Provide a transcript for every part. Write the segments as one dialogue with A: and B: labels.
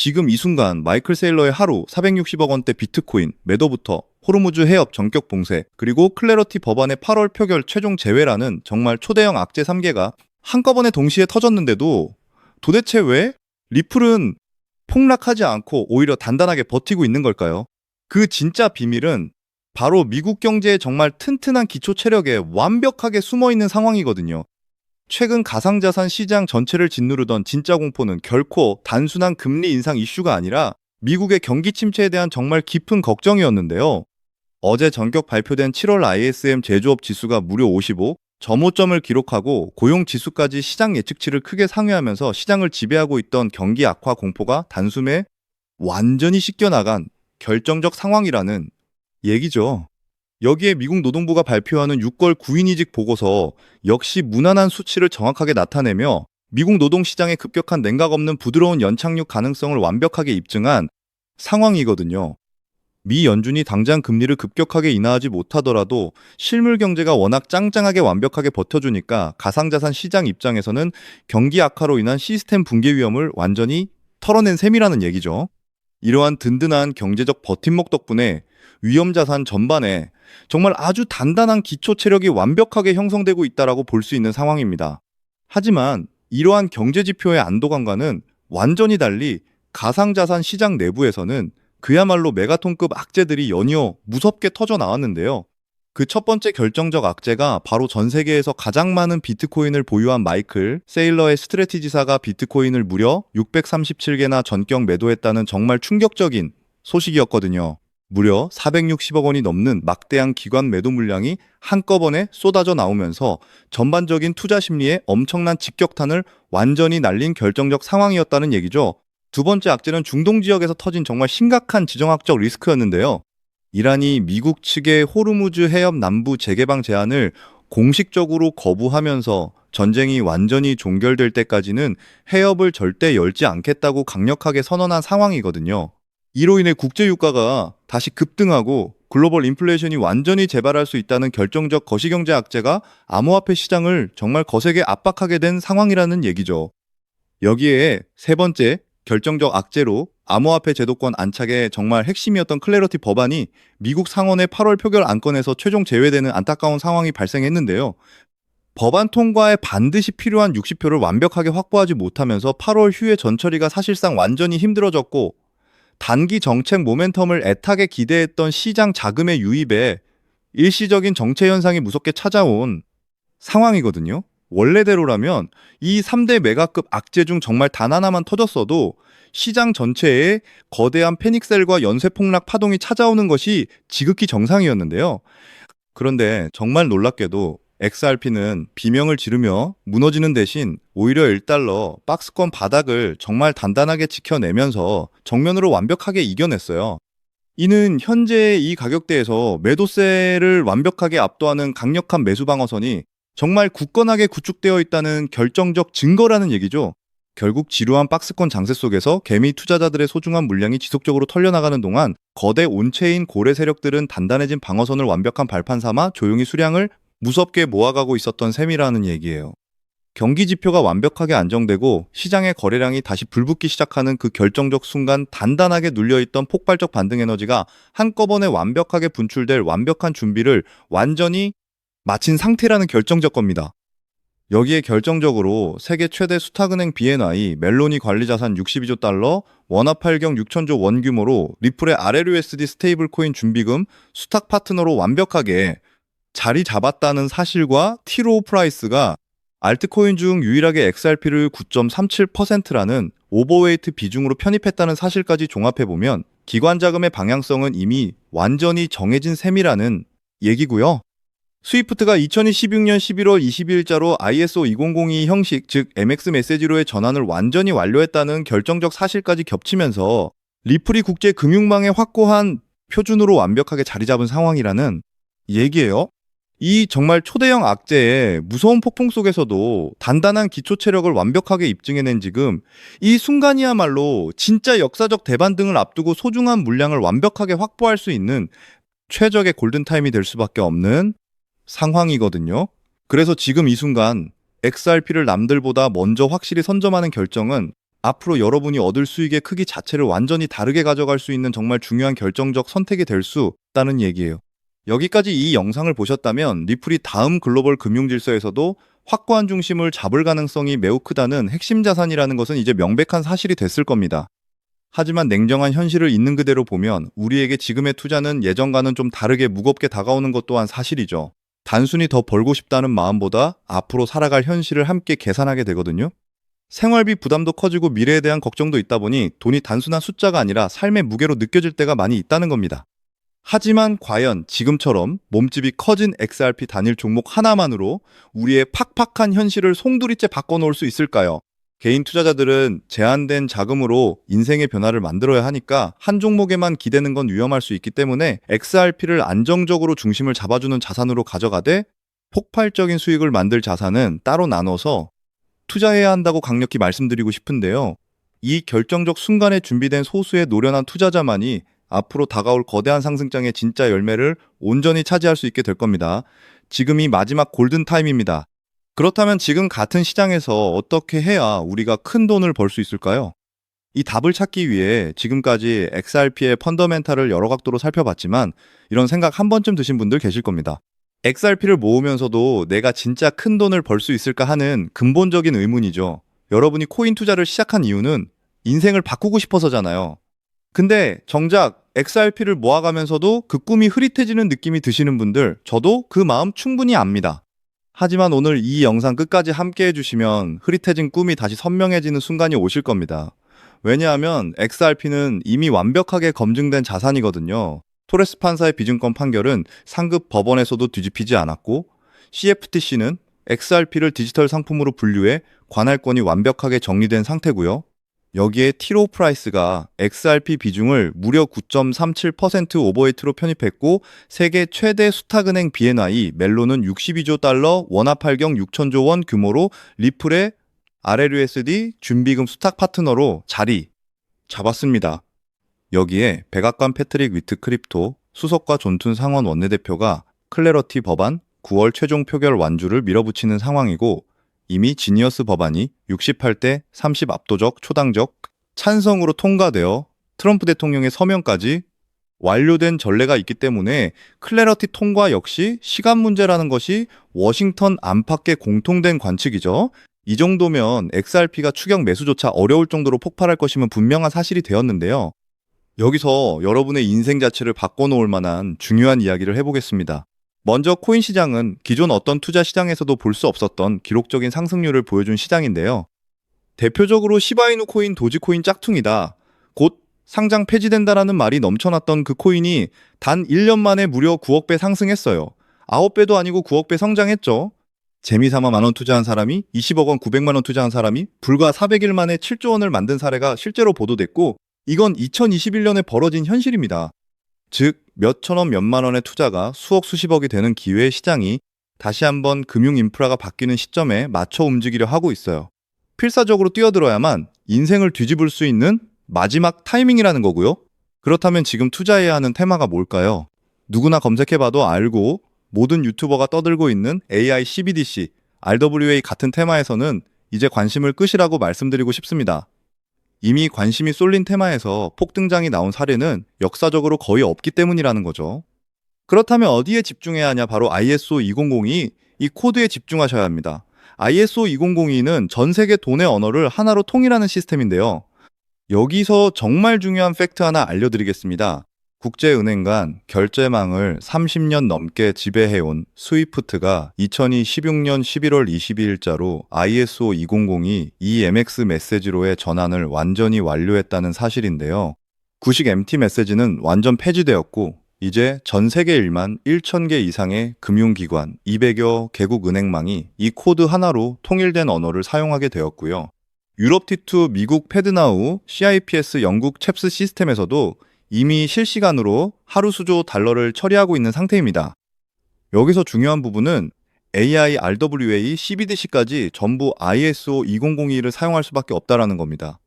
A: 지금 이 순간 마이클 세일러의 하루 460억 원대 비트코인 매도부터 호르무즈 해협 전격 봉쇄, 그리고 클래러티 법안의 8월 표결 최종 제외라는 정말 초대형 악재 3개가 한꺼번에 동시에 터졌는데도 도대체 왜 리플은 폭락하지 않고 오히려 단단하게 버티고 있는 걸까요? 그 진짜 비밀은 바로 미국 경제의 정말 튼튼한 기초 체력에 완벽하게 숨어 있는 상황이거든요. 최근 가상자산 시장 전체를 짓누르던 진짜 공포는 결코 단순한 금리 인상 이슈가 아니라 미국의 경기 침체에 대한 정말 깊은 걱정이었는데요. 어제 전격 발표된 7월 ISM 제조업 지수가 무려 55, 점호점을 기록하고 고용 지수까지 시장 예측치를 크게 상회하면서 시장을 지배하고 있던 경기 악화 공포가 단숨에 완전히 씻겨나간 결정적 상황이라는 얘기죠. 여기에 미국 노동부가 발표하는 6월 9인이직 보고서 역시 무난한 수치를 정확하게 나타내며 미국 노동시장의 급격한 냉각 없는 부드러운 연착륙 가능성을 완벽하게 입증한 상황이거든요. 미 연준이 당장 금리를 급격하게 인하하지 못하더라도 실물 경제가 워낙 짱짱하게 완벽하게 버텨주니까 가상자산 시장 입장에서는 경기 악화로 인한 시스템 붕괴 위험을 완전히 털어낸 셈이라는 얘기죠. 이러한 든든한 경제적 버팀목 덕분에 위험자산 전반에 정말 아주 단단한 기초 체력이 완벽하게 형성되고 있다고 볼 수 있는 상황입니다. 하지만 이러한 경제 지표의 안도감과는 완전히 달리 가상자산 시장 내부에서는 그야말로 메가톤급 악재들이 연이어 무섭게 터져 나왔는데요. 그 첫 번째 결정적 악재가 바로 전 세계에서 가장 많은 비트코인을 보유한 마이클 세일러의 스트래티지사가 비트코인을 무려 637개나 전격 매도했다는 정말 충격적인 소식이었거든요. 무려 460억 원이 넘는 막대한 기관 매도 물량이 한꺼번에 쏟아져 나오면서 전반적인 투자 심리에 엄청난 직격탄을 완전히 날린 결정적 상황이었다는 얘기죠. 두 번째 악재는 중동 지역에서 터진 정말 심각한 지정학적 리스크였는데요. 이란이 미국 측의 호르무즈 해협 남부 재개방 제안을 공식적으로 거부하면서 전쟁이 완전히 종결될 때까지는 해협을 절대 열지 않겠다고 강력하게 선언한 상황이거든요. 이로 인해 국제유가가 다시 급등하고 글로벌 인플레이션이 완전히 재발할 수 있다는 결정적 거시경제 악재가 암호화폐 시장을 정말 거세게 압박하게 된 상황이라는 얘기죠. 여기에 세 번째 결정적 악재로 암호화폐 제도권 안착의 정말 핵심이었던 클래러티 법안이 미국 상원의 8월 표결 안건에서 최종 제외되는 안타까운 상황이 발생했는데요. 법안 통과에 반드시 필요한 60표를 완벽하게 확보하지 못하면서 8월 휴회 전처리가 사실상 완전히 힘들어졌고, 단기 정책 모멘텀을 애타게 기대했던 시장 자금의 유입에 일시적인 정체 현상이 무섭게 찾아온 상황이거든요. 원래대로라면 이 3대 메가급 악재 중 정말 단 하나만 터졌어도 시장 전체에 거대한 패닉셀과 연쇄폭락 파동이 찾아오는 것이 지극히 정상이었는데요. 그런데 정말 놀랍게도 XRP는 비명을 지르며 무너지는 대신 오히려 1달러 박스권 바닥을 정말 단단하게 지켜내면서 정면으로 완벽하게 이겨냈어요. 이는 현재의 이 가격대에서 매도세를 완벽하게 압도하는 강력한 매수 방어선이 정말 굳건하게 구축되어 있다는 결정적 증거라는 얘기죠. 결국 지루한 박스권 장세 속에서 개미 투자자들의 소중한 물량이 지속적으로 털려나가는 동안 거대 온체인 고래 세력들은 단단해진 방어선을 완벽한 발판 삼아 조용히 수량을 무섭게 모아가고 있었던 셈이라는 얘기예요. 경기 지표가 완벽하게 안정되고 시장의 거래량이 다시 불붙기 시작하는 그 결정적 순간 단단하게 눌려있던 폭발적 반등 에너지가 한꺼번에 완벽하게 분출될 완벽한 준비를 완전히 마친 상태라는 결정적 겁니다. 여기에 결정적으로 세계 최대 수탁은행 BNI 멜로니 관리자산 62조 달러, 원화 발경 6천조 원 규모로 리플의 RLUSD 스테이블 코인 준비금 수탁 파트너로 완벽하게 자리 잡았다는 사실과 티로우 프라이스가 알트코인 중 유일하게 XRP를 9.37%라는 오버웨이트 비중으로 편입했다는 사실까지 종합해보면 기관 자금의 방향성은 이미 완전히 정해진 셈이라는 얘기고요. 스위프트가 2016년 11월 22일자로 ISO 2002 형식, 즉 MX 메시지로의 전환을 완전히 완료했다는 결정적 사실까지 겹치면서 리플이 국제 금융망의 확고한 표준으로 완벽하게 자리 잡은 상황이라는 얘기예요. 이 정말 초대형 악재의 무서운 폭풍 속에서도 단단한 기초 체력을 완벽하게 입증해낸 지금 이 순간이야말로 진짜 역사적 대반등을 앞두고 소중한 물량을 완벽하게 확보할 수 있는 최적의 골든타임이 될 수밖에 없는 상황이거든요. 그래서 지금 이 순간 XRP를 남들보다 먼저 확실히 선점하는 결정은 앞으로 여러분이 얻을 수익의 크기 자체를 완전히 다르게 가져갈 수 있는 정말 중요한 결정적 선택이 될 수 있다는 얘기예요. 여기까지 이 영상을 보셨다면 리플이 다음 글로벌 금융 질서에서도 확고한 중심을 잡을 가능성이 매우 크다는 핵심 자산이라는 것은 이제 명백한 사실이 됐을 겁니다. 하지만 냉정한 현실을 있는 그대로 보면 우리에게 지금의 투자는 예전과는 좀 다르게 무겁게 다가오는 것 또한 사실이죠. 단순히 더 벌고 싶다는 마음보다 앞으로 살아갈 현실을 함께 계산하게 되거든요. 생활비 부담도 커지고 미래에 대한 걱정도 있다 보니 돈이 단순한 숫자가 아니라 삶의 무게로 느껴질 때가 많이 있다는 겁니다. 하지만 과연 지금처럼 몸집이 커진 XRP 단일 종목 하나만으로 우리의 팍팍한 현실을 송두리째 바꿔놓을 수 있을까요? 개인 투자자들은 제한된 자금으로 인생의 변화를 만들어야 하니까 한 종목에만 기대는 건 위험할 수 있기 때문에 XRP를 안정적으로 중심을 잡아주는 자산으로 가져가되 폭발적인 수익을 만들 자산은 따로 나눠서 투자해야 한다고 강력히 말씀드리고 싶은데요. 이 결정적 순간에 준비된 소수의 노련한 투자자만이 앞으로 다가올 거대한 상승장의 진짜 열매를 온전히 차지할 수 있게 될 겁니다. 지금이 마지막 골든타임입니다. 그렇다면 지금 같은 시장에서 어떻게 해야 우리가 큰 돈을 벌 수 있을까요? 이 답을 찾기 위해 지금까지 XRP의 펀더멘탈을 여러 각도로 살펴봤지만 이런 생각 한 번쯤 드신 분들 계실 겁니다. XRP를 모으면서도 내가 진짜 큰 돈을 벌 수 있을까 하는 근본적인 의문이죠. 여러분이 코인 투자를 시작한 이유는 인생을 바꾸고 싶어서잖아요. 근데 정작 XRP를 모아가면서도 그 꿈이 흐릿해지는 느낌이 드시는 분들, 저도 그 마음 충분히 압니다. 하지만 오늘 이 영상 끝까지 함께 해주시면 흐릿해진 꿈이 다시 선명해지는 순간이 오실 겁니다. 왜냐하면 XRP는 이미 완벽하게 검증된 자산이거든요. 토레스 판사의 비증권 판결은 상급 법원에서도 뒤집히지 않았고 CFTC는 XRP를 디지털 상품으로 분류해 관할권이 완벽하게 정리된 상태고요. 여기에 티로 프라이스가 XRP 비중을 무려 9.37% 오버웨이트로 편입했고 세계 최대 수탁은행 BNI 멜론은 62조 달러 원화 발경 6천조 원 규모로 리플의 RLUSD 준비금 수탁 파트너로 자리 잡았습니다. 여기에 백악관 패트릭 위트 크립토 수석과 존툰 상원 원내대표가 클래러티 법안 9월 최종 표결 완주를 밀어붙이는 상황이고 이미 지니어스 법안이 68대 30 압도적 초당적 찬성으로 통과되어 트럼프 대통령의 서명까지 완료된 전례가 있기 때문에 클래러티 통과 역시 시간 문제라는 것이 워싱턴 안팎의 공통된 관측이죠. 이 정도면 XRP가 추격 매수조차 어려울 정도로 폭발할 것임은 분명한 사실이 되었는데요. 여기서 여러분의 인생 자체를 바꿔놓을 만한 중요한 이야기를 해보겠습니다. 먼저 코인 시장은 기존 어떤 투자 시장에서도 볼 수 없었던 기록적인 상승률을 보여준 시장인데요. 대표적으로 시바이누 코인, 도지코인 짝퉁이다. 곧 상장 폐지된다라는 말이 넘쳐났던 그 코인이 단 1년 만에 무려 9억 배 상승했어요. 9배도 아니고 9억 배 성장했죠. 재미삼아 만원 투자한 사람이 20억 원 900만 원 투자한 사람이 불과 400일 만에 7조 원을 만든 사례가 실제로 보도됐고 이건 2021년에 벌어진 현실입니다. 즉 몇천원 몇만 원의 투자가 수억 수십억이 되는 기회의 시장이 다시 한번 금융 인프라가 바뀌는 시점에 맞춰 움직이려 하고 있어요. 필사적으로 뛰어들어야만 인생을 뒤집을 수 있는 마지막 타이밍이라는 거고요. 그렇다면 지금 투자해야 하는 테마가 뭘까요? 누구나 검색해봐도 알고 모든 유튜버가 떠들고 있는 AI CBDC, RWA 같은 테마에서는 이제 관심을 끄시라고 말씀드리고 싶습니다. 이미 관심이 쏠린 테마에서 폭등장이 나온 사례는 역사적으로 거의 없기 때문이라는 거죠. 그렇다면 어디에 집중해야 하냐? 바로 ISO 2002, 이 코드에 집중하셔야 합니다. ISO 2002는 전 세계 돈의 언어를 하나로 통일하는 시스템인데요. 여기서 정말 중요한 팩트 하나 알려드리겠습니다. 국제은행 간 결제망을 30년 넘게 지배해온 스위프트가 2016년 11월 22일자로 ISO 2002 EMX 메시지로의 전환을 완전히 완료했다는 사실인데요. 구식 MT 메시지는 완전 폐지되었고 이제 전 세계 1만 1,000개 이상의 금융기관 200여 개국 은행망이 이 코드 하나로 통일된 언어를 사용하게 되었고요. 유럽 T2 미국 패드나우 CIPS 영국 챕스 시스템에서도 이미 실시간으로 하루 수조 달러를 처리하고 있는 상태입니다. 여기서 중요한 부분은 AI, RWA, CBDC까지 전부 ISO 2002를 사용할 수밖에 없다는 겁니다.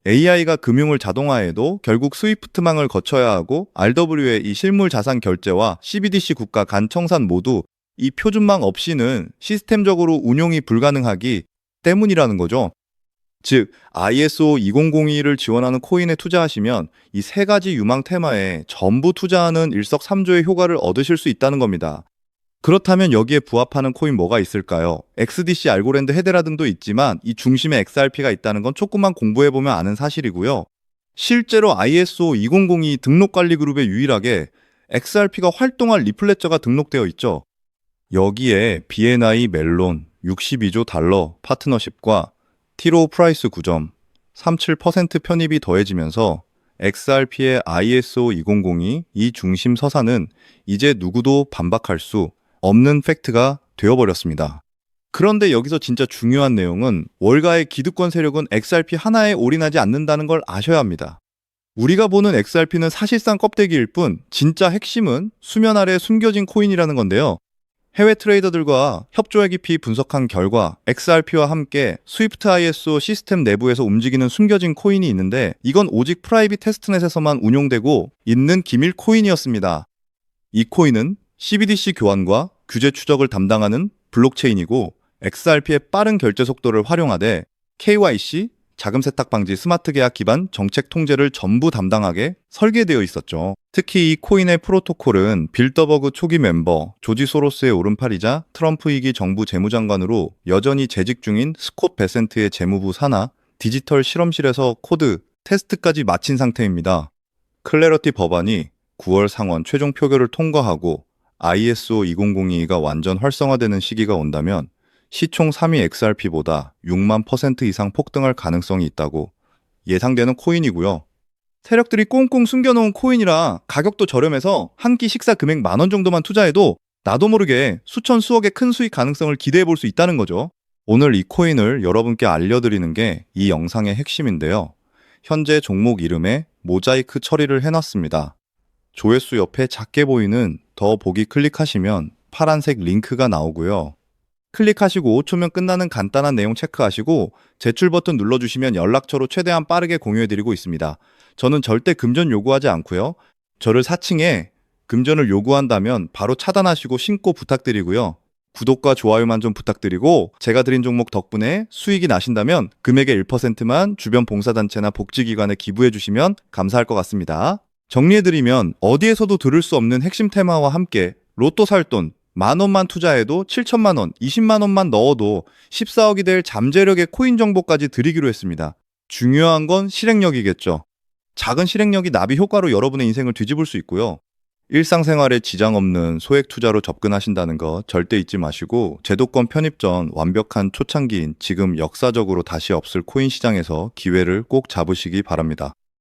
A: AI가 금융을 자동화해도 결국 스위프트망을 거쳐야 하고 RWA, 실물 자산 결제와 CBDC 국가 간 청산 모두 이 표준망 없이는 시스템적으로 운용이 불가능하기 때문이라는 거죠. 즉, ISO 2002를 지원하는 코인에 투자하시면 이 세 가지 유망 테마에 전부 투자하는 일석삼조의 효과를 얻으실 수 있다는 겁니다. 그렇다면 여기에 부합하는 코인 뭐가 있을까요? XDC, 알고랜드, 헤데라 등도 있지만 이 중심에 XRP가 있다는 건 조금만 공부해보면 아는 사실이고요. 실제로 ISO 2002 등록관리 그룹에 유일하게 XRP가 활동할 리플레저가 등록되어 있죠. 여기에 BNI 멜론 62조 달러 파트너십과 티로 프라이스 9.37% 편입이 더해지면서 XRP의 ISO 2002 이 중심 서사는 이제 누구도 반박할 수 없는 팩트가 되어버렸습니다. 그런데 여기서 진짜 중요한 내용은 월가의 기득권 세력은 XRP 하나에 올인하지 않는다는 걸 아셔야 합니다. 우리가 보는 XRP는 사실상 껍데기일 뿐 진짜 핵심은 수면 아래 숨겨진 코인이라는 건데요. 해외 트레이더들과 협조해 깊이 분석한 결과 XRP와 함께 스위프트 ISO 시스템 내부에서 움직이는 숨겨진 코인이 있는데 이건 오직 프라이빗 테스트넷에서만 운용되고 있는 기밀 코인이었습니다. 이 코인은 CBDC 교환과 규제 추적을 담당하는 블록체인이고 XRP의 빠른 결제 속도를 활용하되 KYC, 자금 세탁 방지 스마트 계약 기반 정책 통제를 전부 담당하게 설계되어 있었죠. 특히 이 코인의 프로토콜은 빌더버그 초기 멤버 조지 소로스의 오른팔이자 트럼프 2기 정부 재무장관으로 여전히 재직 중인 스콧 베센트의 재무부 산하 디지털 실험실에서 코드 테스트까지 마친 상태입니다. 클래러티 법안이 9월 상원 최종 표결을 통과하고 ISO 2002가 완전 활성화되는 시기가 온다면 시총 3위 XRP보다 6만 % 이상 폭등할 가능성이 있다고 예상되는 코인이고요. 세력들이 꽁꽁 숨겨놓은 코인이라 가격도 저렴해서 한 끼 식사 금액 10,000원 정도만 투자해도 나도 모르게 수천 수억의 큰 수익 가능성을 기대해 볼 수 있다는 거죠. 오늘 이 코인을 여러분께 알려드리는 게 이 영상의 핵심인데요. 현재 종목 이름에 모자이크 처리를 해놨습니다. 조회수 옆에 작게 보이는 더 보기 클릭하시면 파란색 링크가 나오고요. 클릭하시고 5초면 끝나는 간단한 내용 체크하시고 제출 버튼 눌러주시면 연락처로 최대한 빠르게 공유해드리고 있습니다. 저는 절대 금전 요구하지 않고요. 저를 사칭해 금전을 요구한다면 바로 차단하시고 신고 부탁드리고요. 구독과 좋아요만 좀 부탁드리고 제가 드린 종목 덕분에 수익이 나신다면 금액의 1%만 주변 봉사단체나 복지기관에 기부해주시면 감사할 것 같습니다. 정리해드리면 어디에서도 들을 수 없는 핵심 테마와 함께 로또 살 돈 10,000원만 투자해도 7천만 원, 20만 원만 넣어도 14억이 될 잠재력의 코인 정보까지 드리기로 했습니다. 중요한 건 실행력이겠죠. 작은 실행력이 나비 효과로 여러분의 인생을 뒤집을 수 있고요. 일상생활에 지장 없는 소액 투자로 접근하신다는 거 절대 잊지 마시고 제도권 편입 전 완벽한 초창기인 지금 역사적으로 다시 없을 코인 시장에서 기회를 꼭 잡으시기 바랍니다.